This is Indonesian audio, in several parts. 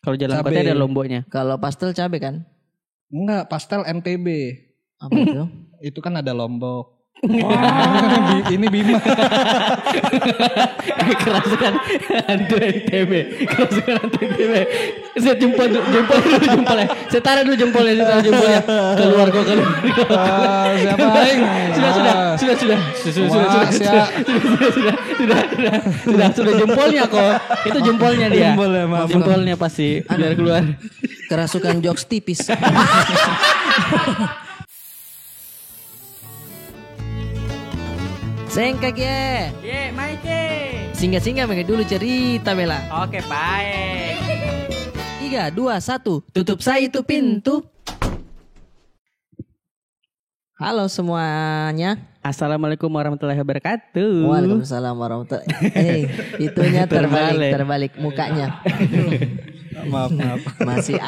Kalau jalan Cabe. kota ada lomboknya. Kalau pastel cabe kan? Enggak, pastel NTB. Apa itu? Itu kan ada Lombok. Ini Bima. Kerasukan hantu NTB. Kerasukan hantu NTB. Saya jempolnya. Saya taruh dulu jempolnya. Keluar kok keluar. Siapa aing? Sudah jempolnya kok. Itu jempolnya dia. Jempolnya, maaf. Jempolnya pasti biar keluar. Kerasukan jokes tipis. Sengkak ya. Ye, Maike. Singgah-singgah mengenai dulu cerita Bella. Oke, baik. 3, 2, 1. Tutup saya itu pintu. Halo semuanya. Assalamualaikum warahmatullahi wabarakatuh. Waalaikumsalam warahmatullahi wabarakatuh. Itunya terbalik mukanya. Maaf. Masih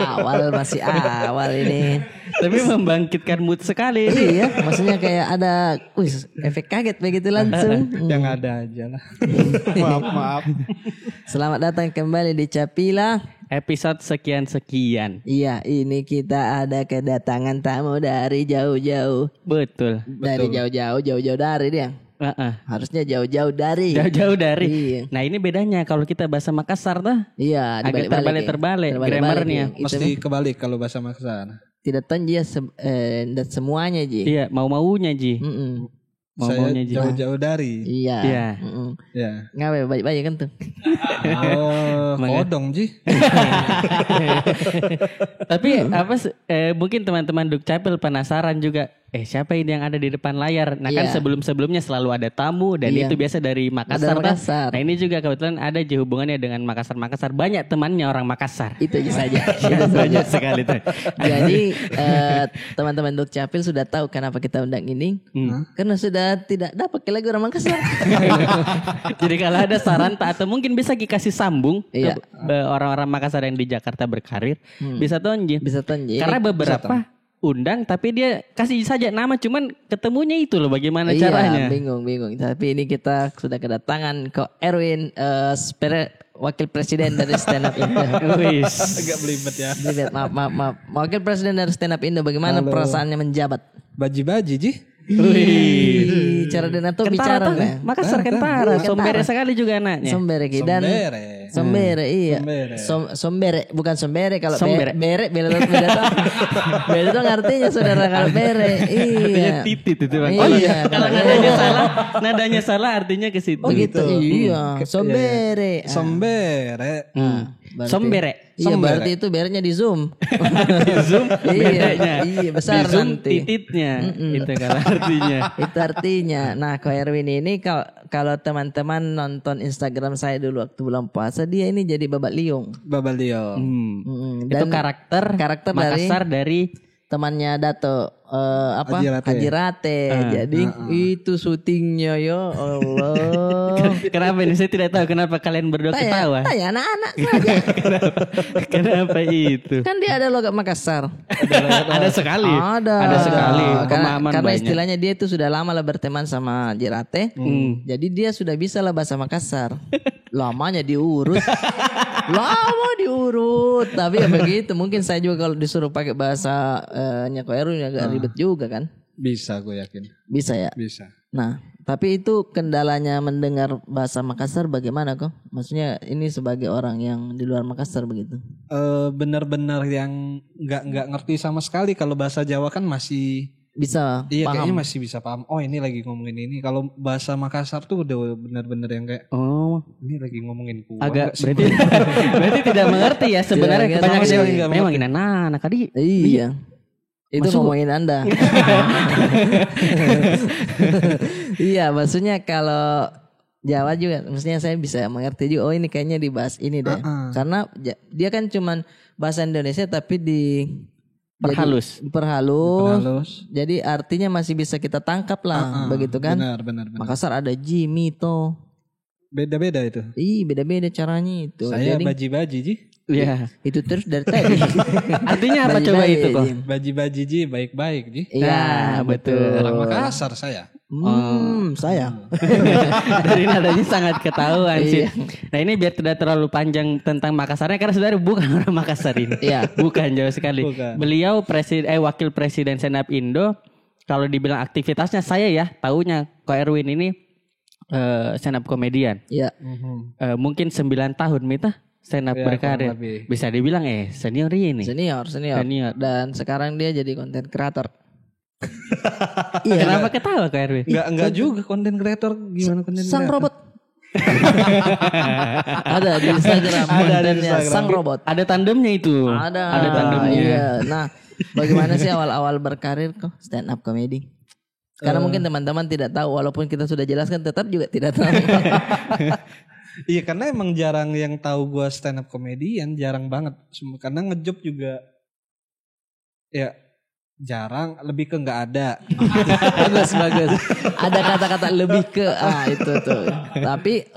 awal ini. Tapi membangkitkan mood sekali. Iya, maksudnya kayak ada efek kaget begitu langsung. Yang ada aja lah. Maaf. Selamat datang kembali di Capila. Episode sekian-sekian. Iya, ini kita ada kedatangan tamu dari jauh-jauh. Betul. Dari jauh-jauh dari dia. Harusnya jauh-jauh dari. Jauh-jauh dari. Iya. Nah ini bedanya kalau kita bahasa Makassar tuh. Iya, Agak terbalik grammarnya. Mesti kebalik kalau bahasa Makassar. Tidak tahu dia semuanya Ji. Iya, mau-maunya Ji. Saya jauh-jauh dari. Iya. Iya. Ya. Ngawe baik-baik kan tuh. Oh, kodong Ji. Tapi mungkin teman-teman Dukcapil penasaran juga. Siapa ini yang ada di depan layar? Nah kan Iya. sebelum-sebelumnya selalu ada tamu dan Iya. itu biasa dari Makassar. Dari Makassar. Nah ini juga kebetulan ada hubungannya dengan Makassar. Banyak temannya orang Makassar. Itu aja saja. Banyak sekali tuh. Jadi teman-teman Dukcapil sudah tahu kenapa kita undang ini. Karena sudah tidak dapat lagi orang Makassar. Jadi kalau ada saran atau mungkin bisa dikasih sambung Iya. ke orang-orang Makassar yang di Jakarta berkarir, bisa tonji. Bisa tonji. Karena beberapa undang tapi dia kasih saja nama cuman ketemunya itu loh bagaimana caranya. Bingung. Tapi ini kita sudah kedatangan ke Erwin Wakil Presiden dari Stand Up Indo. Agak belibet ya. Maaf. Wakil Presiden dari Stand Up Indo, bagaimana perasaannya menjabat? Baji-baji Ji. Wih, cara Denato bicara nggak? Makassar Kentara, sombere sekali juga anaknya. Sombere dan Sombere iya. Sombere bukan sombere kalau Sombere. bere beda tuh. Beda tuh artinya saudara kalau bere. Iya. Titit itu Bang. Oh iya. Kalau nadanya salah artinya ke situ. Oh gitu. Iya. Sombere. Sombere. Sombere. Iya berarti itu berenya di zoom. Di zoom Iya bedanya. besar di zoom nanti. Tititnya. Itu kan artinya. Itu artinya. Nah, Ko Erwin ini kalau teman-teman nonton Instagram saya dulu waktu bulan puasa, dia ini jadi babat liung. Babalio. Itu karakter Makassar dari temannya Dato Haji Rate. Jadi itu syutingnya ya Allah. Kenapa ini saya tidak tahu kenapa kalian berdua ketawa. Tanya anak-anak saja. Kenapa itu? Kan dia ada logat Makassar. Ada sekali. Ada sekali. Pemahaman Karena banyak. istilahnya dia itu sudah lama lah berteman sama Jirate. Jadi dia sudah bisa lah bahasa Makassar. Lamanya diurut. Tapi ya begitu. Mungkin saya juga kalau disuruh pakai bahasa Ko Erwin agak ribet juga kan. Bisa gue yakin. Bisa ya. Bisa. Nah, tapi itu kendalanya mendengar bahasa Makassar bagaimana kok? Maksudnya ini sebagai orang yang di luar Makassar begitu. Benar-benar yang nggak ngerti sama sekali. Kalau bahasa Jawa kan masih Bisa iya paham. kayaknya masih bisa paham. Oh ini lagi ngomongin ini. Kalau bahasa Makassar tuh udah benar-benar yang kayak ini lagi ngomongin kuah. Agak berarti tidak mengerti ya sebenarnya Iya, kebanyakan sama dia sekali memang ini anak tadi. Iya. Itu ngomongin Anda. Iya, maksudnya kalau Jawa juga, maksudnya saya bisa mengerti juga. Oh ini kayaknya dibahas ini deh. Karena dia kan cuman bahasa Indonesia tapi Perhalus. Perhalus. Jadi artinya masih bisa kita tangkap lah, begitu kan? Benar. Makassar ada Jimmy toh. Beda-beda itu. Beda-beda caranya itu. Saya Jadi baji-baji Ji. Iya. itu terus dari tadi. Artinya apa coba itu kok? Baji-baji Ji baik-baik Ji. Iya, betul. Orang Makassar saya. Saya. Dari nadanya sangat ketahuan sih. Iya. Nah ini biar tidak terlalu panjang tentang Makassarnya karena sebenarnya bukan orang Makassar ini. Iya. Bukan jauh sekali. Bukan. Beliau wakil presiden Stand Up Indo. Kalau dibilang aktivitasnya saya ya taunya Ko Erwin ini stand up komedian. Iya. Mungkin 9 tahun Mita stand up Ya, berkarir. kurang lebih. Bisa dibilang senior ini. Senior. Dan sekarang dia jadi content creator. Kenapa ketawa Ko Erwin? Enggak juga content creator, gimana content Sang creator? robot. Ada di Instagram kontennya Sang Robot. Ada tandemnya itu. Ada tandemnya. Iya. Nah, bagaimana sih awal-awal berkarir kok stand up comedy? Karena mungkin teman-teman tidak tahu, walaupun kita sudah jelaskan tetap juga tidak tahu. Iya, karena emang jarang yang tahu gue stand up comedian, jarang banget. Karena ngejob juga ya jarang, lebih ke nggak ada. bagus. Ada kata-kata lebih ke itu tuh. Tapi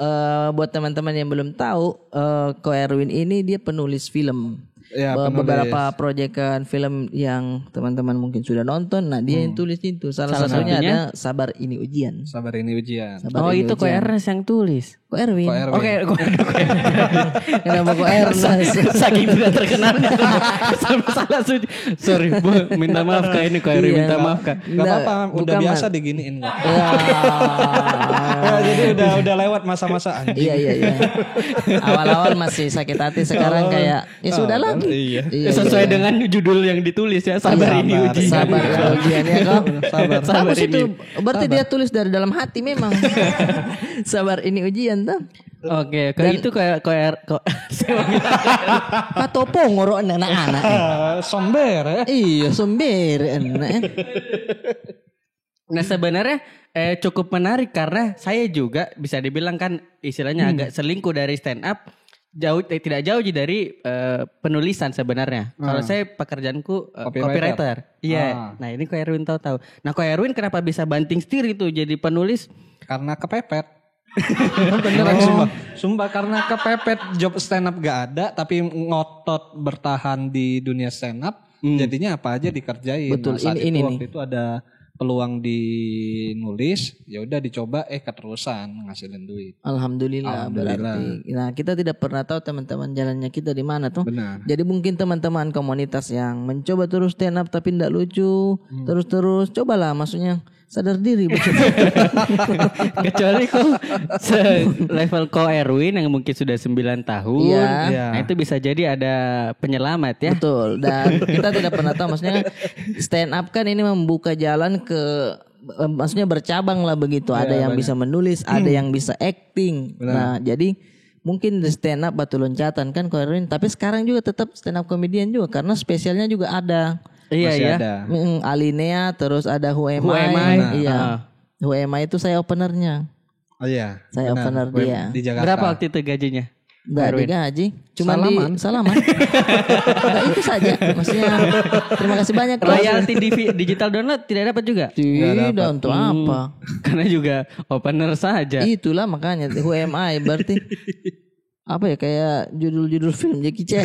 buat teman-teman yang belum tahu, Ko Erwin ini dia penulis film. Ya, Beberapa proyekan film yang teman-teman mungkin sudah nonton. Nah, dia yang tulis itu. Salah satunya ada Sabar Ini Ujian. Sabar Ini Ujian. Sabar Oh Ini itu Ko Ujian. Ernest yang tulis. Ko Erwin. Oke, Kenapa Ko Ernest? saking tidak terkenalnya sampai salah sorry Bu, minta maaf Kak ini Ko Erwin Iya, minta maaf Kak. Gak apa-apa, udah bukan, biasa diginiin kok. Ya. Jadi udah lewat masa-masa anjing. Iya. Awal-awal masih sakit hati, sekarang kayak ya sudahlah. Iya. Sesuai dengan judul yang ditulis ya, Sabar Ini Ujian. Sabar ya ujiannya kok. Sabar. Bagus itu. Berarti dia tulis dari dalam hati memang. Sabar ini ujian tuh. Oke, itu kayak Katopo ngoro anak-anak. Somber ya. Iya, somber enak. Nah sebenarnya cukup menarik karena saya juga bisa dibilang kan istilahnya agak selingkuh dari stand up. Tidak jauh dari penulisan sebenarnya. Kalau saya pekerjaanku copywriter. Iya. Nah ini Ko Erwin tahu. Nah Ko Erwin kenapa bisa banting setir itu jadi penulis? Karena kepepet. Beneran sumpah karena kepepet, job stand up gak ada tapi ngotot bertahan di dunia stand up, jadinya apa aja dikerjain. Betul, Nah, saat ini itu waktu itu ada peluang di nulis, ya udah dicoba keterusan ngasilin duit. Alhamdulillah. Berarti. Nah, kita tidak pernah tahu teman-teman jalannya kita di mana tuh. Benar. Jadi mungkin teman-teman komunitas yang mencoba terus stand up tapi tidak lucu, terus cobalah, maksudnya sadar diri. Kecuali kok level Ko Erwin yang mungkin sudah 9 tahun. Iya. Nah itu bisa jadi ada penyelamat ya. Betul. Dan kita tidak pernah tahu, maksudnya stand up kan ini membuka jalan ke, maksudnya bercabang lah begitu. Ada yang bisa menulis, ada yang bisa acting. Nah, jadi mungkin di stand up batu loncatan kan Ko Erwin, tapi sekarang juga tetap stand up comedian juga karena spesialnya juga ada. Iya Masih ya. ada. Alinea, terus ada Who Am Who Am I? I? Iya. Who Am I itu saya openernya. Oh iya. Saya benar. opener dia. Di Jakarta. Berapa waktu itu gajinya? Enggak digaji, cuma Salaman. di salaman. Udah itu saja. Maksudnya terima kasih banyak. Royalti di digital download tidak dapat juga? Tidak, untuk apa? Karena juga opener saja. Itulah makanya Who Am I berarti apa ya, kayak judul-judul film Jackie Chan.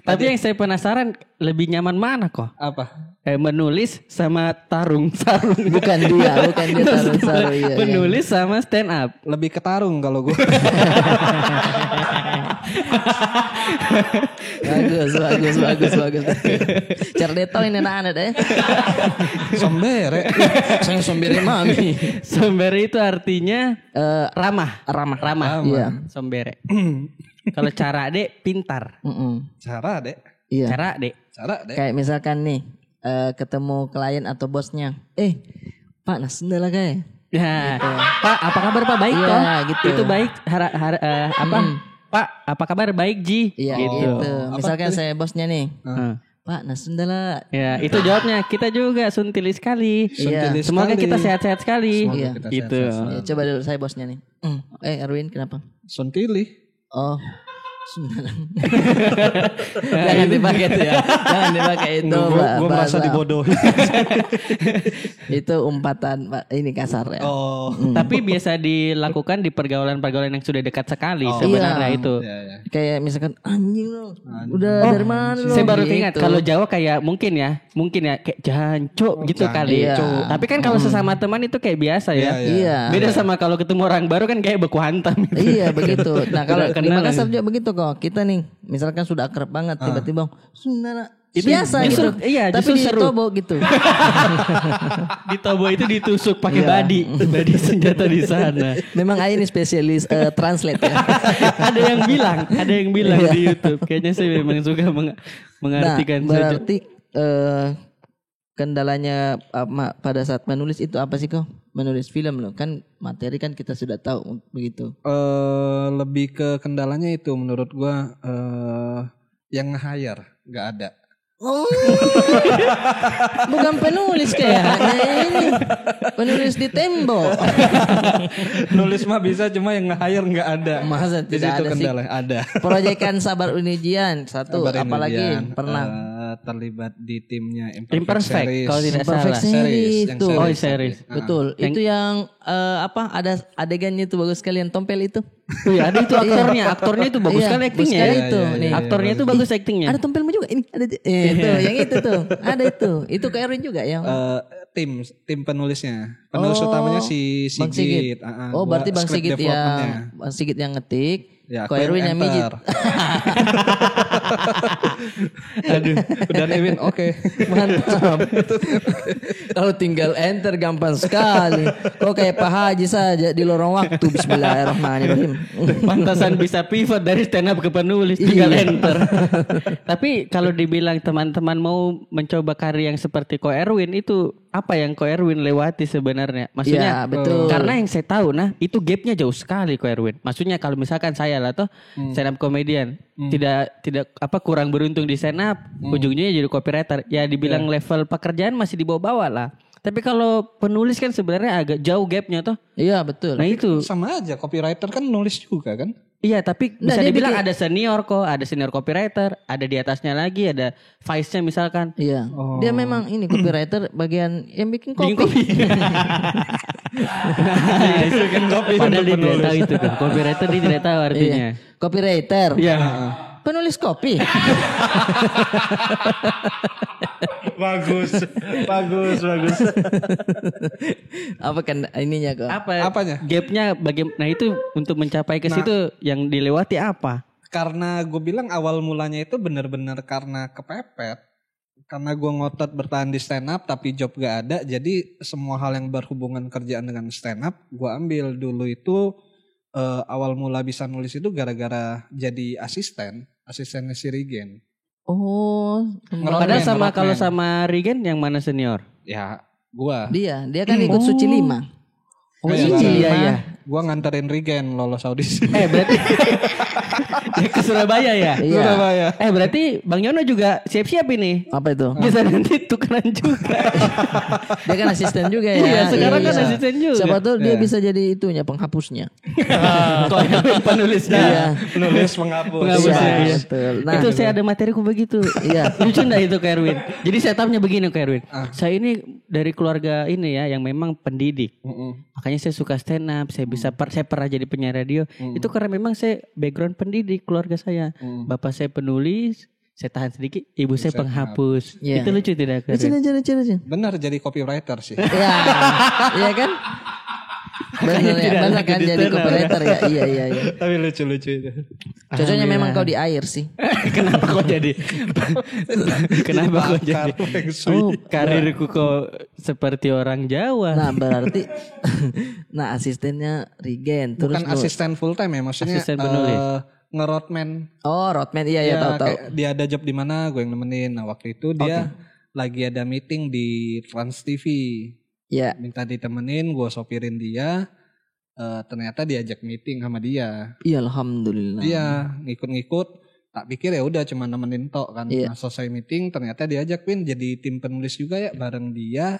Tapi yang saya penasaran lebih nyaman mana kok? Apa? Menulis sama tarung sarung. Bukan dia taruh-taruh iya. Menulis sama stand up. Lebih ketarung kalau gue. Bagus. Cerdeto ini anak-anak deh. Somber ya. Saya sombere mami. Sombere itu artinya ramah. Iya. Sombere. Kalau cara dek pintar. Cara dek. Iya. Cara dek. Kayak misalkan nih ketemu klien atau bosnya. Pak Nasenda lah kayak. Ya, Pak, apa kabar Pak? Baik Iya, toh? gitu. Itu baik. Apa? Pak, apa kabar? Baik Ji. Iya gitu. Misalkan saya bosnya nih. Pak Nasenda lah. Ya, itu jawabnya. Kita juga suntili sekali. Iya. Semoga kita sehat-sehat sekali. Iya. Gitu. Ya, coba dulu saya bosnya nih. Erwin kenapa? Suntili. Oh, Jangan dipakai itu ya. Jangan dipakai itu. Gue merasa dibodohi. Itu umpatan ini kasar ya. Oh. Tapi biasa dilakukan di pergaulan-pergaulan yang sudah dekat sekali sebenarnya Iya. itu. Kayak misalkan anjing lo. Udah dari mana lo? Saya baru Gitu. ingat kalau Jawa kayak mungkin ya kayak jancuk gitu kali. Iya. Tapi kan kalau sesama teman itu kayak biasa ya. Iya. Beda sama kalau ketemu orang baru kan kayak beku hantam. Iya begitu. Nah kalau Udah di kenal Makassar aja. juga begitu kok. Kita nih misalkan sudah akrab banget tiba-tiba Sundara Itu biasa justru- gitu. iya, Tapi justru di seru. Tobo gitu. Di Tobo itu ditusuk pakai Iya. badi senjata di sana. Memang Ai ini spesialis translate ya. ada yang bilang di YouTube. Kayaknya saya memang suka mengartikan Nah, saja. berarti kendalanya pada saat menulis itu apa sih kok? Menulis film loh kan materi kan kita sudah tahu begitu. Lebih ke kendalanya itu menurut gue yang nge-hire nggak ada. Oh, bukan penulis kayaknya ini penulis di tembok. Nulis mah bisa cuma yang nge-hire nggak ada. Masa Di tidak situ ada sih? kendala ada. Proyekan Sabar Unijian satu Sabar apalagi Indonesian, pernah terlibat di timnya Imperfect Series. kalau tidak Perfect salah. Series yang itu. Oh, series. Betul. Itu yang ada adegannya itu bagus sekali yang tompel itu. Wih, ada itu aktornya itu bagus Iya, sekali bagus aktingnya. sekali ya. itu. Nih. Aktornya itu bagus aktingnya. Ada tompelmu juga ini ada itu yang itu tuh ada itu ke Erwin juga yang Tim penulisnya. Penulis utamanya si Bang Sigit. Sigit. Oh Gua berarti Bang script Sigit development-nya. yang Bang Sigit yang ngetik, Ya, Ko aku Erwin yang mijit. enter. Aduh, udah Ewin, oke. Mantap. Kalau tinggal enter gampang sekali. Kok kayak Pak Haji saja di lorong waktu. Bismillahirrahmanirrahim. Pantasan bisa pivot dari stand up ke penulis tinggal Iya. enter. Tapi kalau dibilang teman-teman mau mencoba karya yang seperti Ko Erwin itu apa yang Ko Erwin lewati sebenarnya? Maksudnya Iya, betul. karena yang saya tahu itu gapnya jauh sekali Ko Erwin. Maksudnya kalau misalkan saya lah toh stand up comedian tidak kurang beruntung di stand up, ujungnya jadi copywriter. Ya dibilang level pekerjaan masih di bawah-bawah lah. Tapi kalau penulis kan sebenarnya agak jauh gapnya toh. Iya betul. Nah itu. Sama aja, copywriter kan nulis juga kan? Iya tapi Nah, bisa dia dibilang bikin- ada senior kok, ada senior copywriter, ada di atasnya lagi, ada vice-nya misalkan. Iya. Dia memang ini copywriter bagian yang bikin kopi. Bikin kopi. Itu kan kopi. Padahal dia tidak tahu itu kan. Copywriter dia tidak tahu artinya. Iya. Copywriter. Iya. Penulis kopi. Bagus. Apa kan ininya kok? Apanya? Gapnya nah itu untuk mencapai ke situ yang dilewati apa? Karena gue bilang awal mulanya itu benar-benar karena kepepet. Karena gue ngotot bertahan di stand up tapi job gak ada. Jadi semua hal yang berhubungan kerjaan dengan stand up gue ambil dulu itu. Awal mula bisa nulis itu gara-gara jadi asistennya si Regen. Oh, Padahal sama Rockman. kalau sama Regen yang mana senior? Ya gua. dia kan ikut Suci 5. Oh Iya, iya. Gua nganterin Regen lolos audisi. Berarti dia ke Surabaya ya? Iya. Surabaya. Berarti Bang Yono juga siap-siap ini. Apa itu? Bisa nanti tukeran juga. Dia kan asisten juga ya. Iya, sekarang kan asisten juga. Siapa tahu dia bisa jadi itunya penghapusnya. Kok yang penulisnya? Iya. Nulis menghapus. Penghapusnya, Iya, iya. betul. Nah, Itu saya ada materiku begitu. Iya. Lucu enggak itu Kak Erwin? Jadi setupnya begini Kak Erwin. Saya ini dari keluarga ini ya yang memang pendidik. Makanya saya suka stand up, saya pernah jadi penyiar radio. Itu karena memang saya background pendidik keluarga saya. Bapak saya penulis, saya tahan sedikit, ibu saya penghapus. Iya. Itu lucu tidak Kak Erwin? Lucu. Benar jadi copywriter sih. Iya. Iya kan? Benar ya, benar kan jadi copywriter ya. Iya. Tapi lucu-lucu itu. Cocoknya memang kau di air sih. Kenapa kok jadi? Kenapa kok jadi? Karirku kok seperti orang Jawa. Nah, berarti asistennya Regen terus Bukan asisten full time ya, maksudnya Asisten penulis. nge-roadman. Oh, roadman iya Ya, tahu. kayak dia ada job di mana, gue yang nemenin. Nah waktu itu dia lagi ada meeting di Trans TV. Iya. Minta ditemenin, gue sopirin dia. Ternyata diajak meeting sama dia. Iya, alhamdulillah. Dia ngikut-ngikut. Tak pikir ya udah cuma nemenin tok kan. Iya. Nah, selesai meeting ternyata diajak Win jadi tim penulis juga ya bareng dia,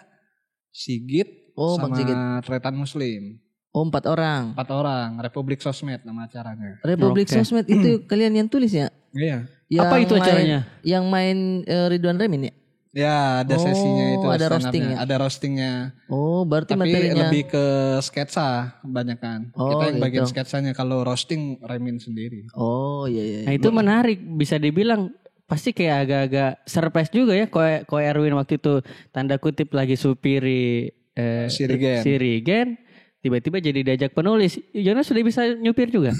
Sigit Oh, Bang sama Sigit. Tretan Muslim. Oh 4 orang. 4 orang, Republik Sosmed nama acaranya. Republik Oke. Sosmed itu kalian yang tulis ya? Iya. Apa itu acaranya? Yang main Ridwan Remin ya? Ya, ada sesinya itu. ada stand roasting up-nya. ya? Ada roastingnya. Oh berarti Tapi materinya. lebih ke sketsa kebanyakan. Oh, Kita yang bagian gitu. sketsanya, kalau roasting Remin sendiri. Oh iya. Nah itu menarik, bisa dibilang pasti kayak agak-agak surprise juga ya. Ko Erwin waktu itu tanda kutip lagi supiri Sirigen, tiba-tiba jadi diajak penulis. Jonas sudah bisa nyupir juga.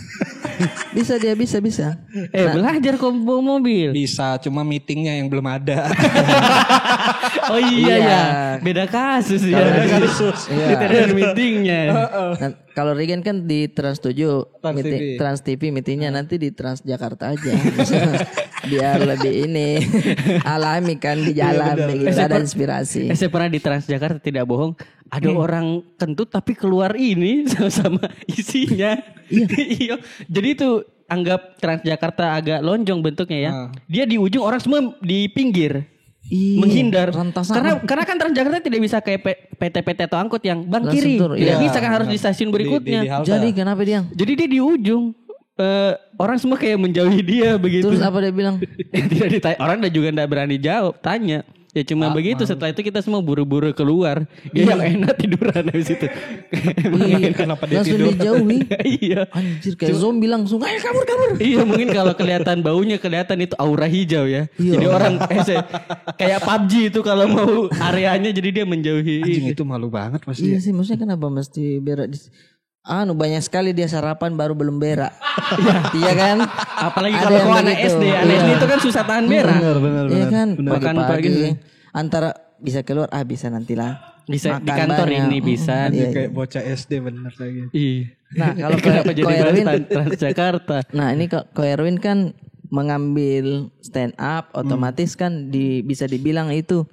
Bisa dia bisa. Belajar kok bawa mobil. Bisa, cuma meetingnya yang belum ada. Oh iya ya, beda kasus ya. Iya. Kita ada meetingnya. Nah, kalau Regen kan di Trans 7 Trans meeting, TV. Trans TV meetingnya nanti di Trans Jakarta aja. Biar lebih ini alami kan di jalan begitu ada inspirasi. Saya pernah di Transjakarta, tidak bohong, ada orang kentut tapi keluar ini sama isinya. Iya. Jadi itu anggap Transjakarta agak lonjong bentuknya ya. Dia di ujung, orang semua di pinggir. Iya, Menghindar rantasan. karena kan Transjakarta tidak bisa kayak PT-PT atau angkot yang bang Langsung kiri turun, tidak iya. bisa kan, harus di stasiun berikutnya. Di halte. Jadi kenapa dia? Jadi dia di ujung. Orang semua kayak menjauhi dia begitu. Terus apa dia bilang? Tidak ditanya, orang juga nggak berani jawab, tanya. Ya cuma begitu. Setelah itu kita semua buru-buru keluar. Ya yang enak tiduran habis itu. Kenapa dia Langsung tidur? dijauhi. Iya. Anjir kayak zombie langsung ayo kabur. Iya mungkin kalau kelihatan baunya, kelihatan itu aura hijau ya. Jadi orang kayak PUBG itu kalau mau areanya, jadi dia menjauhi. Anjing, itu malu banget pasti. Iya sih maksudnya kenapa mesti berak di banyak sekali dia sarapan baru belum berak. Iya kan? Apalagi Ada kalau yang kau anak begitu. SD, anak SD itu kan susah tahan berak. Benar. Iya kan? Makan Pagi-pagi pagi. antara bisa keluar bisa nantilah. Bisa di Makan kantor banyak. ini bisa. Iya. Kayak bocah SD bener lagi. Iya. Nah, kalau Kenapa Ko jadi bahas Erwin Transjakarta? Nah, ini Ko Erwin kan mengambil stand up otomatis kan bisa dibilang itu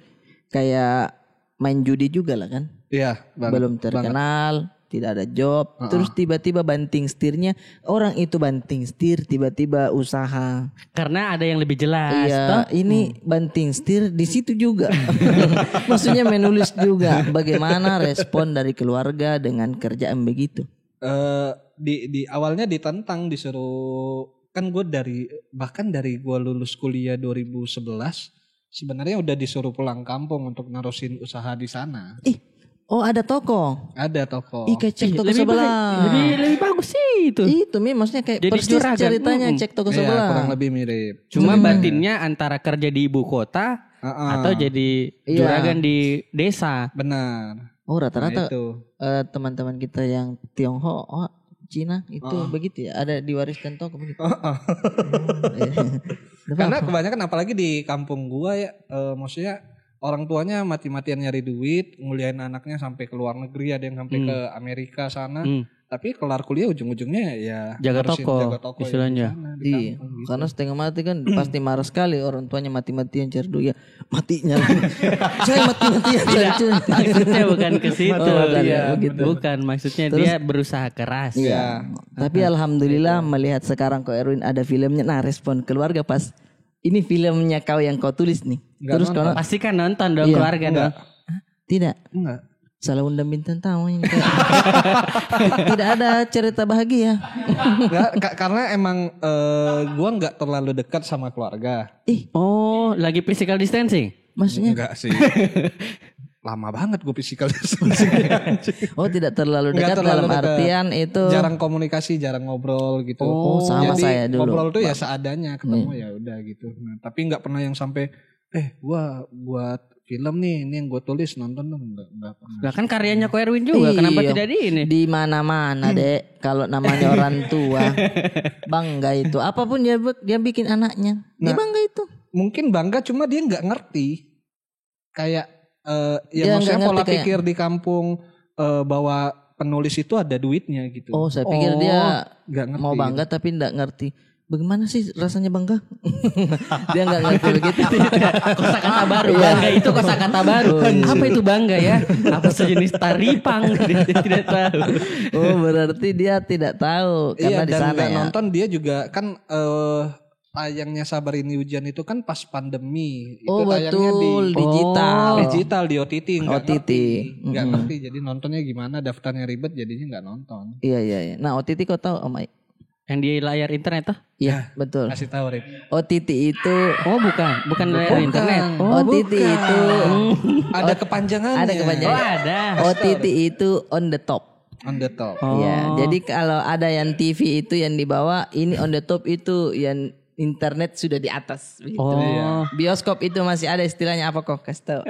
kayak main judi juga lah kan? Iya, banget. Belum terkenal, tidak ada job, terus tiba-tiba banting setirnya orang itu banting setir tiba-tiba usaha. Karena ada yang lebih jelas. Iya, ini banting setir di situ juga. Maksudnya menulis juga. Bagaimana respon dari keluarga dengan kerjaan begitu? Di awalnya ditentang, disuruh, kan gue bahkan dari gue lulus kuliah 2011 sebenarnya udah disuruh pulang kampung untuk narusin usaha di sana. Oh ada toko. Ada toko. Kayak cek toko Lebih sebelah. lebih bagus sih itu. Itu maksudnya kayak Jadi persis juragan. ceritanya cek toko Iya, sebelah. kurang lebih mirip. Cuma batinnya antara kerja di ibu kota atau jadi juragan di desa. Benar. Oh rata-rata Nah, itu. teman-teman kita yang Tionghoa, Cina itu begitu ya. Ada diwariskan toko begitu. Karena kebanyakan apalagi di kampung gua ya, maksudnya orang tuanya mati-matian nyari duit, nguliain anaknya sampai ke luar negeri, ada yang sampai ke Amerika sana. Tapi kelar kuliah ujung-ujungnya ya Jaga ngurusin toko, istilahnya. yang di sana, di Iya, kampung gitu. karena setengah mati kan pasti marah sekali orang tuanya mati-matian cari duit. Ya, matinya. Saya mati-matian cari duit. Maksudnya bukan ke situ. bukan, Iya, begitu. bukan, maksudnya dia berusaha keras. Iya. Tapi alhamdulillah melihat sekarang Ko Erwin ada filmnya. Nah, respon keluarga pas ini filmnya kau yang kau tulis nih. Nggak Terus nonton. kau Pasti kan nonton dong Iya. keluarga dong. tidak Enggak. salah undang bintang tamu ini. Tidak ada cerita bahagia. Enggak, karena emang gua nggak terlalu dekat sama keluarga. Oh, lagi physical distancing? Maksudnya Enggak sih. Lama banget gue physical distancing. oh tidak terlalu Nggak dekat terlalu dalam dekat. artian itu. Jarang komunikasi, jarang ngobrol gitu. Oh, sama Jadi, saya dulu. ngobrol tuh ya seadanya, ketemu ya udah gitu. Nah, tapi nggak pernah yang sampai gua buat film nih, ini yang gue tulis, nonton dong, enggak pernah. Lah kan karyanya Ko Erwin juga, kenapa Iya. tidak di ini? Di mana-mana dek kalau namanya orang tua bangga itu apapun dia bikin anaknya dia Nah, bangga itu. Mungkin bangga, cuma dia nggak ngerti. Kayak Dia ya maksudnya nggak pola ngerti kayak- pikir di kampung bahwa penulis itu ada duitnya gitu. Oh saya pikir dia nggak ngerti. mau bangga tapi nggak ngerti bagaimana sih rasanya bangga. Dia nggak ngerti begitu. Kosakata baru, bangga itu kosakata baru. Apa itu bangga ya? Apa sejenis taripang? Dia tidak tahu. Oh berarti dia tidak tahu karena Iya, di dan sana nggak ya. nonton, dia juga kan tayangnya Sabar Ini Hujan itu kan pas pandemi. Oh Itu tayangnya betul, di digital di OTT nggak OTT. ngerti. Jadi nontonnya gimana, daftarnya ribet jadinya nggak nonton. Iya. Nah OTT kau tahu Om Ai? Yang di layar internet tuh? Iya betul. Kasih tahu Rip. OTT itu Oh bukan layar internet. OTT itu Ada kepanjangannya. ada kepanjangan. Oh ada. OTT itu on the top. On the top. Ya, jadi kalau ada yang TV itu yang di bawah, ini on the top itu yang internet sudah di atas. Begitu. Oh. Bioskop itu masih ada istilahnya apa kok? Kasih tahu.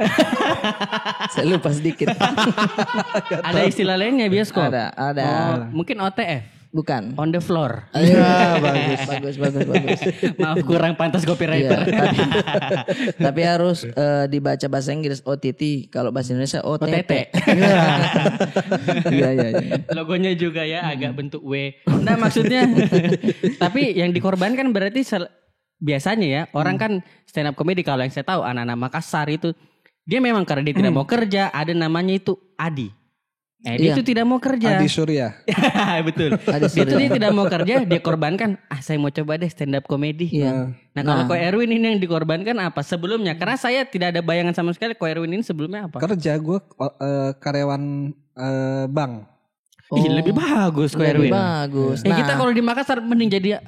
Saya lupa sedikit. Ada istilah lainnya bioskop. Ada. Oh, mungkin OTF. Bukan. On the floor. Iya, bagus. bagus. Maaf kurang pantas Iya, copywriter. tapi harus dibaca bahasa Inggris OTT, kalau bahasa Indonesia OTT. Iya. Logonya juga ya agak bentuk W. Nah maksudnya. Tapi yang dikorbankan berarti biasanya ya orang kan stand up comedy kalau yang saya tahu anak-anak Makassar itu dia memang karena dia tidak mau kerja ada namanya itu Adi. Dia Iya. itu tidak mau kerja. Adi Surya. Betul. Dia tidak mau kerja, dia korbankan. Saya mau coba deh stand up comedy. Iya. Nah kalau Ko Erwin ini yang dikorbankan apa sebelumnya? Karena saya tidak ada bayangan sama sekali Ko Erwin ini sebelumnya apa. Kerja gue karyawan bank. Ih, lebih bagus Ko Lebih Erwin. bagus. Kita kalau di Makassar mending jadi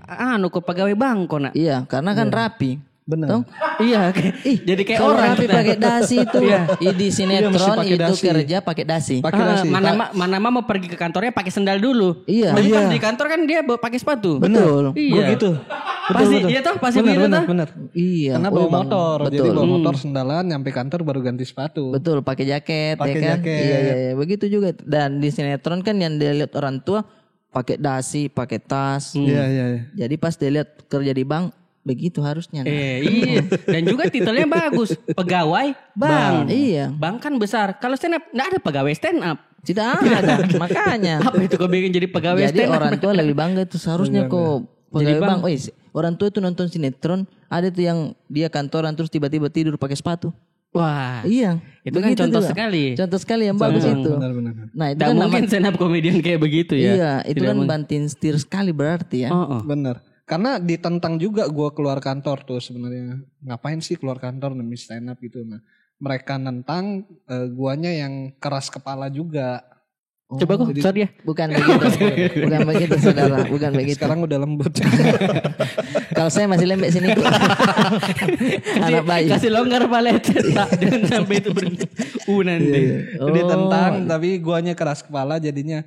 pegawai bank kok nak. Iya, karena kan rapi. Benar. Tahu? Iya, jadi kayak Kalau orang rapi kita. pakai dasi itu. Di mesti sinetron pakai itu dasi. kerja pakai dasi. Pakai dasi. Mana mau pergi ke kantornya pakai sendal dulu. Iya. Tapi pas di kantor kan dia pakai sepatu. Betul. Iya. Begitu. Pasti iya toh, pasti begitu toh. Benar. Iya. Karena Oh, bawa Bang. motor. Jadi Betul. bawa motor sendalan nyampe kantor baru ganti sepatu. Betul, pakai jaket Pakai ya kan? jaket. Iya. Begitu juga. Dan di sinetron kan yang dia lihat orang tua pakai dasi, pakai tas. Iya. Jadi pas dia lihat kerja di bank begitu harusnya. Iya. Dan juga titelnya bagus. Pegawai bank. Iya. Bank kan besar. Kalau stand up enggak ada pegawai stand up. Tidak ada, makanya. Apa itu kok bikin jadi pegawai Jadi stand up? orang tua lebih bangga itu seharusnya kok pegawai Jadi bank. Orang tua itu nonton sinetron, ada tuh yang dia kantoran terus tiba-tiba tidur pakai sepatu. Wah. Iya. Itu kan begitu contoh juga. sekali. Contoh sekali yang bagus itu. Benar. Nah, itu Tidak kan mungkin stand up comedian kayak begitu ya. Iya, itu Tidak kan mungkin. banting setir sekali berarti ya. Oh. Benar. Karena ditentang juga gue keluar kantor tuh sebenarnya. Ngapain sih keluar kantor demi stand up gitu. Nah, mereka nentang guanya yang keras kepala juga. Coba kok, sorry ya. Bukan begitu. Bukan begitu saudara, bukan begitu. Sekarang udah lembut. Kalau saya masih lembek sini. Anak bayi. Kasih longgar palet. Jangan sampai itu berhenti. Nanti. Ditentang tapi guanya keras kepala jadinya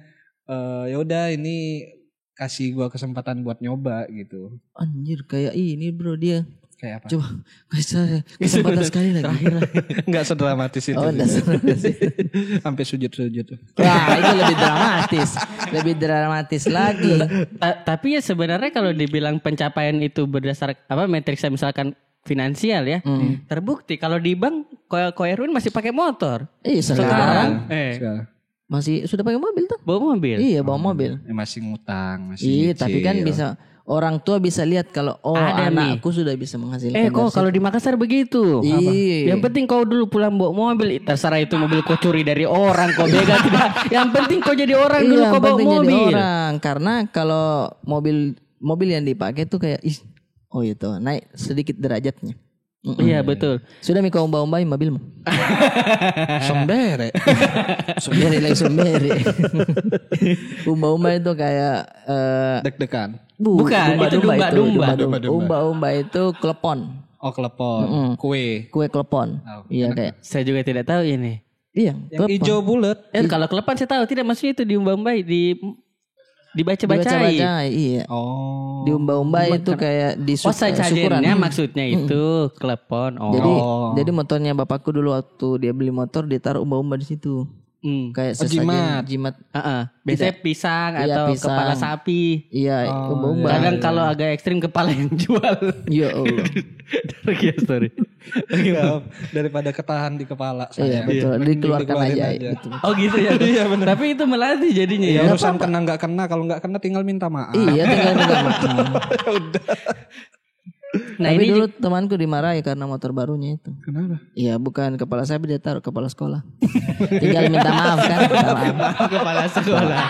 ya udah ini kasih gua kesempatan buat nyoba gitu. Anjir kayak ini bro dia. Kayak apa? Coba kasih saya kesempatan sekali lagi. Enggak sedramatis itu. Oh, enggak sih. Sampai sujud-sujud tuh. Wah, itu lebih dramatis. Lebih dramatis lagi. Tapi ya sebenarnya kalau dibilang pencapaian itu berdasar matriksnya misalkan finansial ya. Terbukti kalau di bank Ko Erwin masih pakai motor. Sekarang Sekarang. masih sudah pakai mobil tuh. Bawa mobil. Iya, bawa mobil. Masih ngutang, masih Iya, tapi kan nyicil. bisa orang tua bisa lihat kalau Ada anakku sudah bisa menghasilkan. Kok kalau di Makassar begitu. Iya. Yang penting kau dulu pulang bawa mobil. Terserah itu mobil kau curi dari orang, kau begal tidak. Yang penting kau jadi orang dulu Iya, kau bawa penting jadi mobil. orang. Karena kalau mobil yang dipakai tuh kayak itu naik sedikit derajatnya. Iya betul. Sudah mi kau umba-umbai mobilmu. Sombere. Sombere. Umba-umba itu kayak Deg-degan. Bukan, itu domba-domba. Umba-umba itu klepon. Oh, kelepon. Kue. Kue klepon. Oh, Iya kayak. Saya juga tidak tahu ini. Iya, Yang hijau bulat. Kalau kelepan saya tahu tidak maksudnya itu diumbai dibaca-bacai. Iya. Oh. Di umba-umba itu kayak di syukuran. Sajennya maksudnya itu klepon. Jadi motornya bapakku dulu waktu dia beli motor dia taruh umba-umba di situ. Kayak sesajen jimat. Biasanya pisang Iya, atau pisang. kepala sapi. Iya, umba-umba. Kadang kalau agak ekstrim kepala yang jual. Ya Allah. Sorry. Daripada ketahan di kepala Iya, saya. betul. Dikeluarkan Dikeluarin aja. aja. Betul. Oh gitu ya. Iya benar. Tapi itu melatih jadinya ya. Ya urusan kena nggak kena, kalau nggak kena tinggal minta maaf. Iya, tinggal maaf. Nah Tapi ini dulu temanku dimarahi karena motor barunya itu. Kenapa? Iya, bukan kepala sapi dia taruh kepala sekolah. Tinggal minta maaf kan. Minta maaf. kepala sekolah.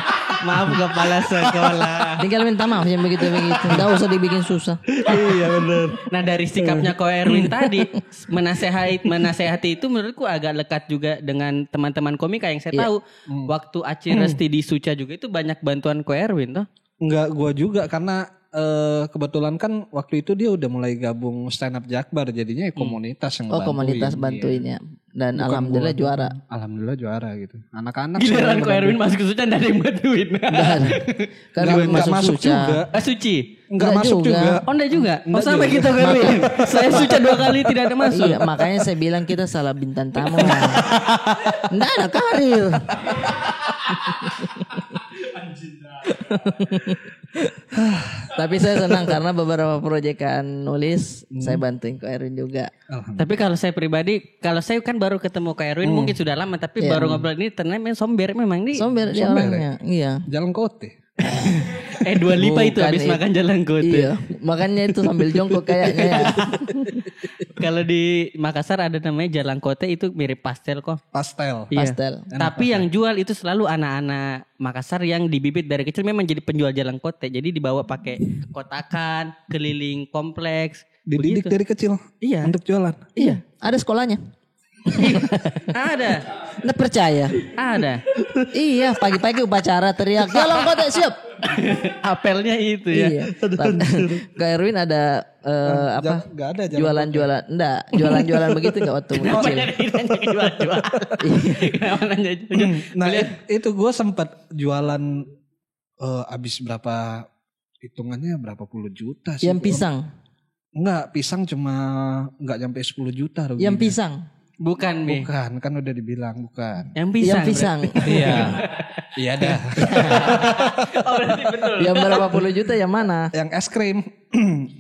Maaf kepala sekolah. Tinggal minta maaf yang begitu-begitu. Enggak usah dibikin susah. Iya benar. Nah dari sikapnya Ko Erwin tadi menasehati itu menurutku agak lekat juga dengan teman-teman komika yang saya tahu. Waktu Aci Resti di Suca juga itu banyak bantuan Ko Erwin toh. Enggak, gua juga karena kebetulan kan waktu itu dia udah mulai gabung stand up Jakbar, jadinya komunitas yang bantuin. Komunitas bantuin ya. Dan Bukan alhamdulillah gua. juara. Alhamdulillah juara gitu. Anak-anak Giliran Ko Erwin masuk ke Suca nggak ada yang bantuin. Kan Nggak masuk juga. Suci. Enggak Nggak masuk juga. Oh enggak juga. Oh sampai kita Ko Erwin. Saya Suca 2 kali tidak ada masuk. Iya, makanya saya bilang kita salah bintang tamu. Enggak ada karir. Tapi saya senang karena beberapa proyekan nulis saya bantuin Ko Erwin juga. Tapi kalau saya pribadi, kalau saya kan baru ketemu Ko Erwin mungkin sudah lama, tapi Iya. baru ngobrol ini ternyata memang somber memang nih. Somber dia orangnya. Iya. Jalan Kote. Dua lipa itu Bukan habis itu. makan jalan kote. Iya, makanya itu sambil jongkok kayaknya ya. Kalau di Makassar ada namanya jalan kote itu mirip pastel kok. Pastel. Iya. Pastel. Tapi yang jual itu selalu anak-anak Makassar yang dibibit dari kecil memang jadi penjual jalan kote. Jadi dibawa pakai kotakan, keliling kompleks. Dididik begitu. dari kecil Iya. untuk jualan. Iya, ada sekolahnya. Ada. Nggak percaya? Ada. Iya, pagi-pagi upacara teriak, jalan kota siap. Apelnya itu ya. Iya. Kak Erwin ada apa? Nggak ada jalan Jualan-jualan, enggak, jualan-jualan begitu enggak waktu Kenapa kecil. jadi nanya ke jual-jual? Kenapa nanya jual? Nah itu gue sempat jualan abis berapa hitungannya berapa puluh juta sih. Yang pisang, Enggak, pisang cuma enggak sampai 10 juta ruginya. yang pisang, Bukan, Mi. Bukan, kan udah dibilang bukan. Yang pisang. yang pisang. Iya. Iya dah. Oh, berarti betul. Yang berapa puluh juta yang mana? Yang es krim.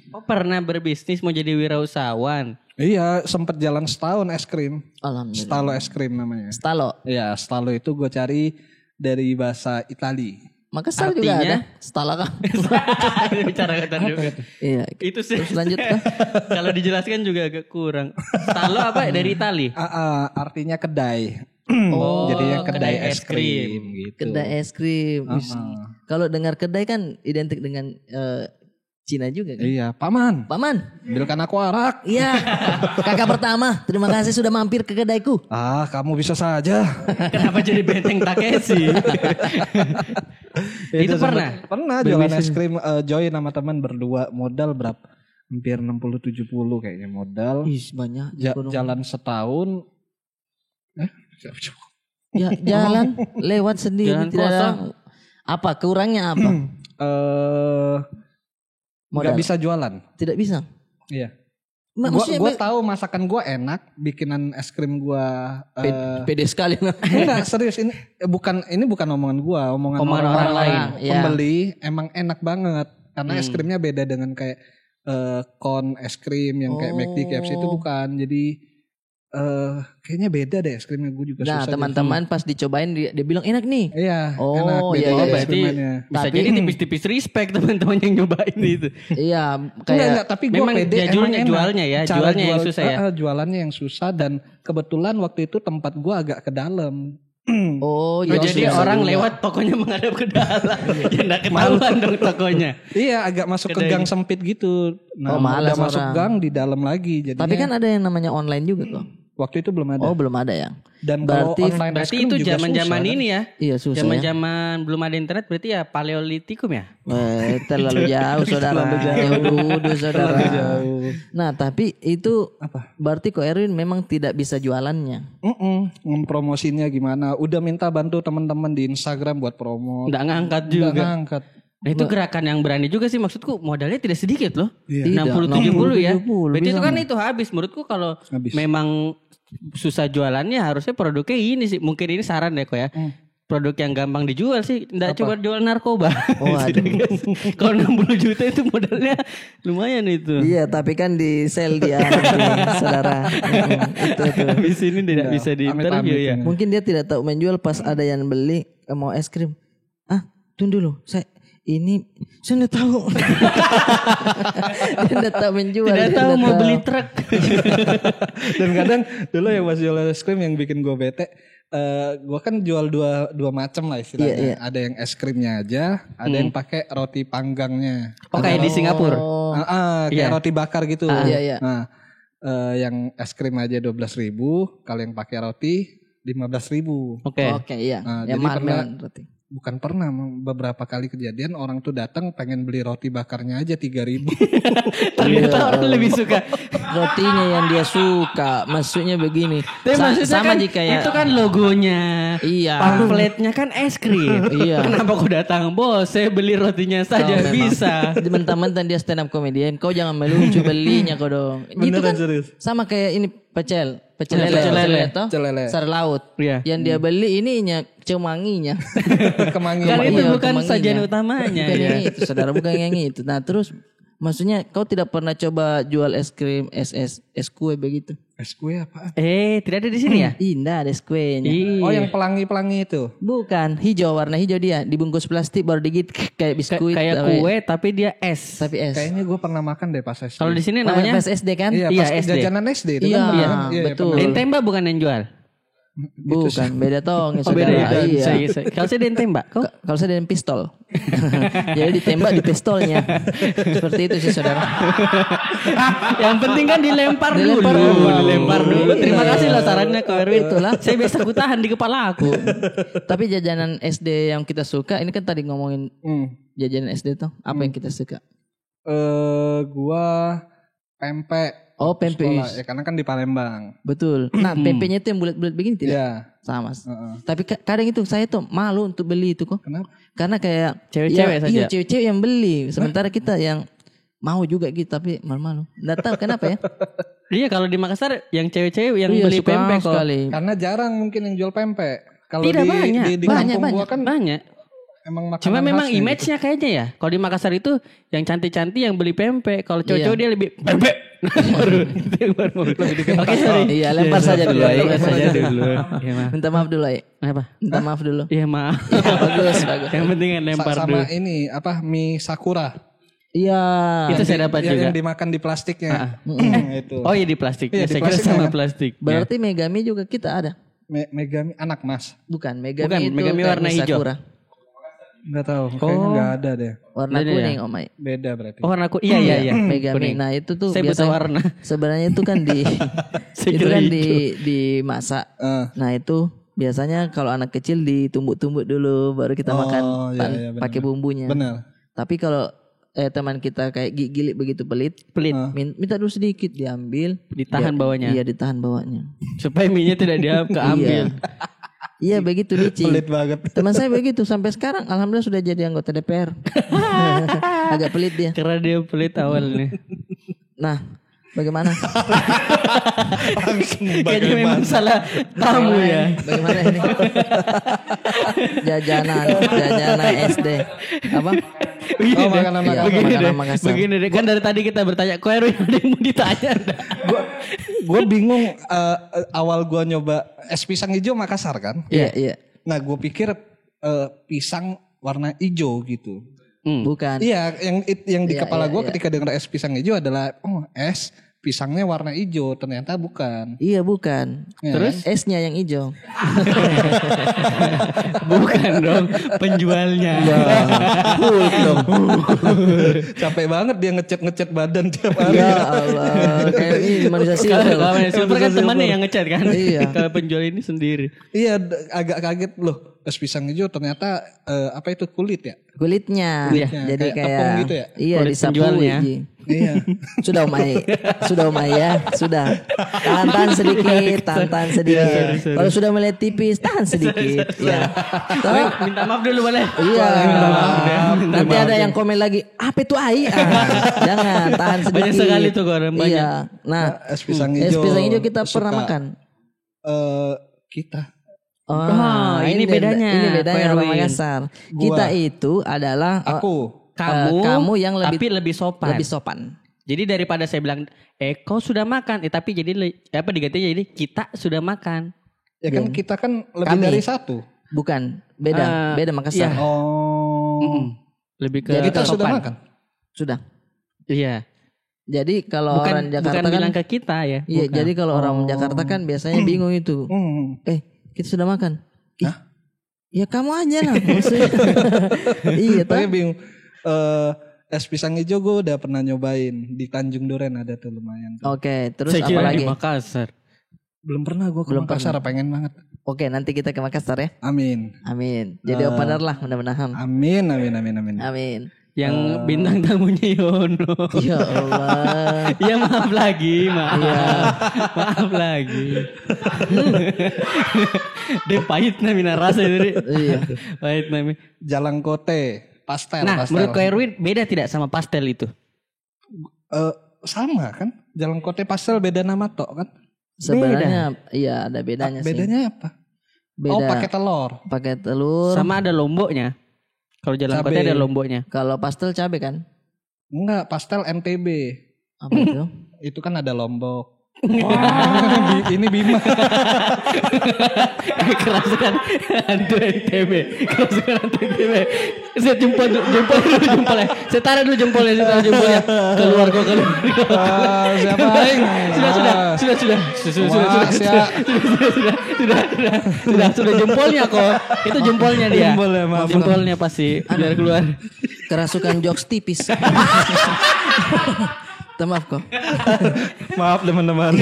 Oh, pernah berbisnis mau jadi wirausahawan. Iya, sempat jalan setahun es krim. Alhamdulillah. Stalo es krim namanya. Stalo. Iya, stalo itu gue cari dari bahasa Itali. Makassar juga Artinya? ada. Stalo kan? Bicara kata juga. Iya. Itu sih. Terus lanjut kan? Kalau dijelaskan juga agak kurang. Stalo apa? Dari Itali. Artinya kedai. Oh, Jadinya kedai kedai es krim gitu. kedai es krim. Kalau dengar kedai kan identik dengan Cina juga kan? Iya, paman. Paman. Ambilkan aku arak. Iya. Kakak pertama, terima kasih sudah mampir ke kedaiku. Kamu bisa saja. Kenapa jadi benteng Takeshi? Itu pernah? Pernah jualan es krim, join sama teman berdua, modal berapa? Hampir 60-70 kayaknya modal. Ih, banyak. Jalan setahun. Ya, jalan lewat sendiri Jalan tidak ada. kosong. Apa kurangnya apa? Nggak bisa jualan. Tidak bisa. Iya. Maksudnya Gue tahu masakan gue enak, bikinan es krim gue. pede sekali. Enggak serius ini bukan omongan gue, omongan orang lain. Iya. Pembeli emang enak banget karena es krimnya beda dengan kayak kon es krim yang kayak McD, KFC itu bukan. Jadi kayaknya beda deh es krimnya, gue juga Nah, susah. teman-teman pas dicobain dia bilang enak nih. Iya, Oh, enak. iya, Beda iya. es Berarti krimnya. bisa Tapi- jadi tipis-tipis respect teman-teman yang nyobain itu. Iya, Enggak, kayak tapi gue memang pede jualnya- emang enak. jualnya ya, Cara jualnya yang susah ya. Jualannya yang susah dan kebetulan waktu itu tempat gue agak ke dalam. oh, Oh, iya. jadi susah orang juga. lewat tokonya menghadap ke dalam. Ya enggak ketahuan dong tokonya. Iya, agak masuk ke gang sempit gitu. Nah, Oh, malas udah masuk orang. gang di dalam lagi. Jadinya Tapi kan ada yang namanya online juga kok. waktu itu belum ada. Oh, belum ada ya. Dan kalau berarti- online es Berarti krim itu juga zaman-zaman susah, ini ya. Iya, susah ya. Zaman-zaman belum ada internet berarti ya paleolitikum ya. Terlalu jauh saudara. Jauh saudara. jauh. Nah, tapi itu Apa? berarti Ko Erwin memang tidak bisa jualannya. Promosinya gimana? Udah minta bantu teman-teman di Instagram buat promo. Enggak ngangkat Nggak juga. ngangkat. Nah itu gerakan yang berani juga sih, maksudku modalnya tidak sedikit loh. Iya. 60-70 ya. 60-70 Berarti itu bisa. kan itu habis. Menurutku kalau Habis. memang susah jualannya harusnya produknya ini sih. Mungkin ini saran deh kok ya. Produk yang gampang dijual sih. Nggak coba jual narkoba. Oh, aduh. Kalau 60 juta itu modalnya lumayan itu. Iya, tapi kan di sel dia saudara. Itu. Habis ini tidak bisa amit-amit diinterview ya. ini. Mungkin dia tidak tahu menjual pas ada yang beli mau es krim. Tunggu dulu. Saya nggak tahu. Dia nggak tahu menjual. Tidak dia tahu nggak mau beli truk. Dan kadang dulu yang pas jualan es krim yang bikin gue bete, Gua kan jual dua macam lah istilahnya. Ada yang es krimnya aja, ada yang pakai roti panggangnya. Oh kayak di Singapura. Kayak roti bakar gitu. Iya. Nah, yang es krim aja 12.000, kalau yang pakai roti 15.000. Oke, iya. Nah, Yang jadi mahal pernah, memang roti. bukan pernah, beberapa kali kejadian orang tuh datang pengen beli roti bakarnya aja 3.000. Ternyata orang lebih suka. Rotinya yang dia suka, maksudnya begini. Sama kan, jika ya. itu kan logonya. Iya. Pamfletnya kan es krim. Iya. Kenapa kau datang? Bos, saya beli rotinya saja Memang. bisa. Mentang-mentang dia stand up comedian, kau jangan melucu belinya kau dong. Itu kan serius. sama kayak ini pecel Pecel lele. toh, Pecel lele. sar laut. Iya. Yang dia beli ininya cemanginya. Kemangi. Kan itu Iya, bukan kemanginya. sajian utamanya Bukan ya. yang itu, saudara, bukan yang itu. Nah, terus maksudnya kau tidak pernah coba jual es krim, es kue begitu? Es kue apaan? Tidak ada di sini ya? Indah ada es kuenya. Oh yang pelangi-pelangi itu. Bukan, hijau, warna hijau dia, dibungkus plastik baru digigit kayak biskuit. Kayak kue tapi dia es. Tapi es. Kayaknya gue pernah makan deh pas SD. Kalau di sini namanya Pas SD kan? Iya, Iya, pas SD. jajanan SD itu Iya, kan bener kan? betul. pernah. Dentemba bukan yang jual. Bukan, beda tong ya, Oh beda saudara. ya. Iya. Kalau saya Dentemba, kau? Kalau saya dengan pistol. Jadi ditembak di pistolnya. Seperti itu sih saudara. Yang penting kan dilempar dulu. Dilempar dulu. Terima kasih lah sarannya Kak Erwin. Itulah. Saya biasa kutahan di kepala aku. Tapi jajanan SD yang kita suka, ini kan tadi ngomongin jajanan SD tuh. Apa yang kita suka? Gua pempek. Oh, pempek. Sekolah. Ya karena kan di Palembang. Betul. Nah, pempeknya itu yang bulat-bulat begini tidak? Iya. Sama. Tapi kadang itu saya tuh malu untuk beli itu kok. Kenapa? Karena kayak Cewek-cewek saja. Iya, cewek-cewek yang beli. Sementara kita yang mau juga gitu tapi malu-malu. Nggak tahu kenapa ya? Iya kalau di Makassar yang cewek-cewek yang Iya, beli suka pempek kok. sekali. Karena jarang mungkin yang jual pempek. Kalau Tidak, di, banyak. di Banyak, kampung gua kan Banyak. emang makanan Cuma memang khasnya image-nya kayaknya ya. Kalau di Makassar itu yang cantik-cantik yang beli pempek. Kalau cowok-cowok dia lebih pempek. baru Oke sorry. Iya, lempar saja dulu. Iya, Ai. lempar saja dulu. Iya maaf. Minta maaf dulu, Ai. Apa? Minta maaf dulu. Iya maaf. Ya, bagus. Yang penting kan gitu. lempar Sama dulu. ini apa mie sakura. Iya. Itu saya dapat juga. Yang dimakan di plastiknya. Itu. Oh iya di plastik. Iya, di Saya kira plastik sama ya. plastik. Berarti Megami juga kita ada. Megami anak mas. Bukan, Megami Bukan, itu Megami kayak warna mie hijau. Sakura. Enggak tahu. Kayaknya enggak ada deh. Warna Beda kuning, Om Ai. Beda berarti. Oh warna iya iya. Megami. Kuning. Nah, itu tuh Saya buta biasanya warna. sebenarnya itu kan di Saya itu kira kan hijau. dimasak. Nah, itu biasanya kalau anak kecil ditumbuk-tumbuk dulu baru kita makan iya, benar. pakai bumbunya. Benar. Tapi kalau teman kita kayak gilik begitu pelit, minta dulu sedikit diambil, Ditahan bawahnya. Iya, ditahan bawahnya. Supaya mie-nya tidak dia keambil. Iya, begitu licin. Pelit banget. Teman saya begitu sampai sekarang alhamdulillah sudah jadi anggota DPR. Agak pelit dia. Karena dia pelit awalnya. Nah, bagaimana? Kayaknya memang salah tamu ya. Bagaimana ini? Jajanan SD. Apa? Begini Oh, deh. makanan Iya, Begini makanan deh. Makassar. Begini deh. Kan dari tadi kita bertanya. Kok Erwin ada yang mau ditanya? Gue bingung awal gue nyoba es pisang hijau Makassar kan. Iya. Nah gue pikir pisang warna hijau gitu. Bukan. Iya yang di Iya, kepala iya, gue iya. ketika dengar es pisang hijau adalah es pisangnya warna hijau, ternyata bukan. Iya, bukan. Ya, Terus esnya yang hijau. Bukan dong. Penjualnya. Capek banget dia ngecat badan tiap hari. Ya Allah, kayak ini manusia Kalau silver. silver kan temannya yang ngecat kan. Iya. Kalau penjual ini sendiri. Iya agak kaget loh, es pisang hijau ternyata apa itu kulit ya? Kulitnya. Iya, Jadi kayak tepung kayak gitu ya? Iya, Kulit disapu. penjualnya. Ji. Iya. Sudah Umay ya, sudah. Tahan sedikit. Kalau sudah melihat tipis, tahan sedikit. Ya. Toh, Minta maaf dulu boleh? iya. Minta maaf deh. Minta Nanti maaf ada deh. yang komen lagi, apa itu ai? Jangan, tahan sedikit. Banyak sekali tuh orang, banyak. Iya. Nah, Es pisang es hijau. pisang hijau kita suka. pernah makan. Kita. Oh, ini bedanya, Ini bedanya Ko sama Erwin. Makassar. Kita itu adalah kamu yang tapi lebih sopan. lebih sopan. Jadi daripada saya bilang, kau sudah makan, tapi jadi diganti jadi kita sudah makan. Ya kan kita kan lebih Kami. dari satu. Bukan, beda Makassar. iya. Oh. Lebih ke Jadi Kita sopan. sudah makan. Sudah. Iya. Jadi kalau orang Jakarta bukan kan bilang ke kita ya. iya, Bukan. jadi kalau orang Jakarta kan biasanya bingung itu. Hmm. kita sudah makan. Ih, Hah? ya kamu aja lah. Maksudnya. Iya Tapi toh. bingung. Es pisang hijau gue udah pernah nyobain di Tanjung Duren, ada tuh lumayan tuh. Oke, terus Saya apa kira lagi? di Makassar. Belum pernah gue ke Belum Makassar, pengen banget. Oke, nanti kita ke Makassar ya. Amin. Amin. Jadi opener lah mudah-mudahan. Amin. Amin. Yang bintang tamunya Yono. Ya Allah. Ya maaf lagi, maaf lagi. Dia pahit namina rasa itu. Iya. Pahit nami. Jalan Kote, pastel. Nah, menurut Ko Erwin beda tidak sama pastel itu? Sama kan? Jalan Kote pastel beda nama tok kan? Sebenarnya iya ada bedanya sih. Bedanya apa? Beda. Oh, pakai telur. Pakai telur. Sama ada lomboknya. Kalau jalan Cabe. kota ada lomboknya. Kalau pastel cabe kan? Enggak, pastel NTB. Apa itu? Itu kan ada Lombok. Ini Bima. Kerasukan hantu NTB. Kerasukan hantu NTB. Saya jempol jempolnya. Saya taruh dulu jempolnya. Keluar kok keluar. Siapa aing? Sudah jempolnya kok. Itu jempolnya dia. Jempolnya, maaf. Jempolnya pasti biar keluar. Kerasukan jokes tipis. Maaf kok. Maaf teman-teman.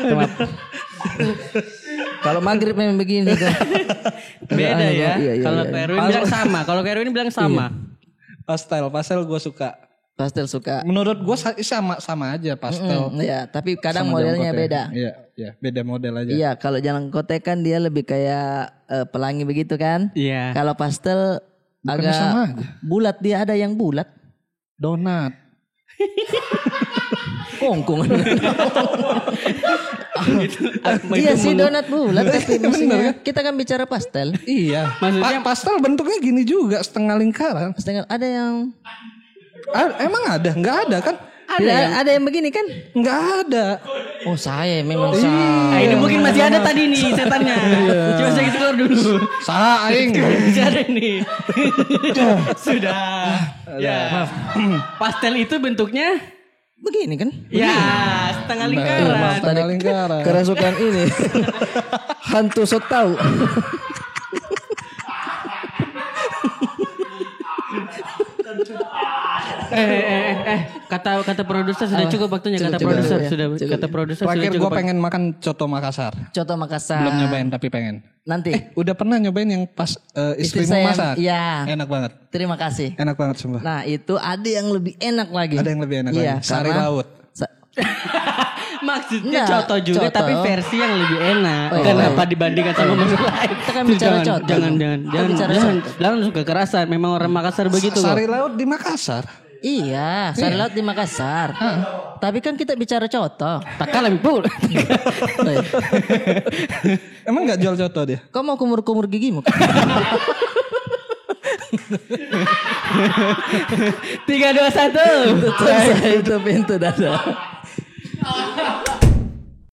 Maaf. Kalau maghrib memang begini kok. Beda ya. Iya, Kalau iya. Ko Erwin bilang sama. Kalau Ko Erwin bilang sama. Pastel gue suka. Pastel suka. Menurut gue sama aja pastel. Iya, tapi kadang sama modelnya Jalan Kote. beda. Iya, beda model aja. Iya, kalau jalan kote kan dia lebih kayak pelangi begitu kan. Iya. Kalau pastel Bukannya agak sama aja? bulat, dia ada yang bulat. Donat. Kongkong. Iya sih donat bulat tapi maksudnya kita kan bicara pastel. Iya. Maksudnya pastel bentuknya gini juga, setengah lingkaran. Setengah ada yang Emang ada? Enggak ada kan? ada yang begini kan? Enggak ada. Oh saya memang Nah, ini mungkin masih ada tadi nih setannya. Coba saya keluar dulu. Salah aing. Masih ada nih. Sudah. Ya. Pastel itu bentuknya begini kan? ya setengah lingkaran. Setengah lingkaran. Kerasukan ini. Hantu sok tahu. Kata produser sudah cukup waktunya. Kata Cukup, produser ya. sudah. Cukup. Kata produser Terakhir sudah gue cukup. pengen makan coto Makassar. Coto Makassar. Belum nyobain tapi pengen. Nanti. Udah pernah nyobain yang pas istrimu saya- masak? iya. Enak banget. Terima kasih. Enak banget sumpah. Nah itu ada yang lebih enak lagi. Ada yang lebih enak Iya, lagi. Sari karena- laut. Maksudnya Nggak, coto juga coto. tapi versi yang lebih enak. Oh, iya. Kenapa dibandingkan sama menu lain? Kita kan bicara Jangan, coto. Jangan Kita bicara jangan suka kerasan. Memang orang Makassar begitu kok. Sari laut di Makassar. Iya, sari laut di Makassar. Tapi kan kita bicara coto. Tak kalah pul. Emang nggak jual coto dia? Kau mau kumur-kumur gigimu? 3, 2, 1. Tutup pintu dadah.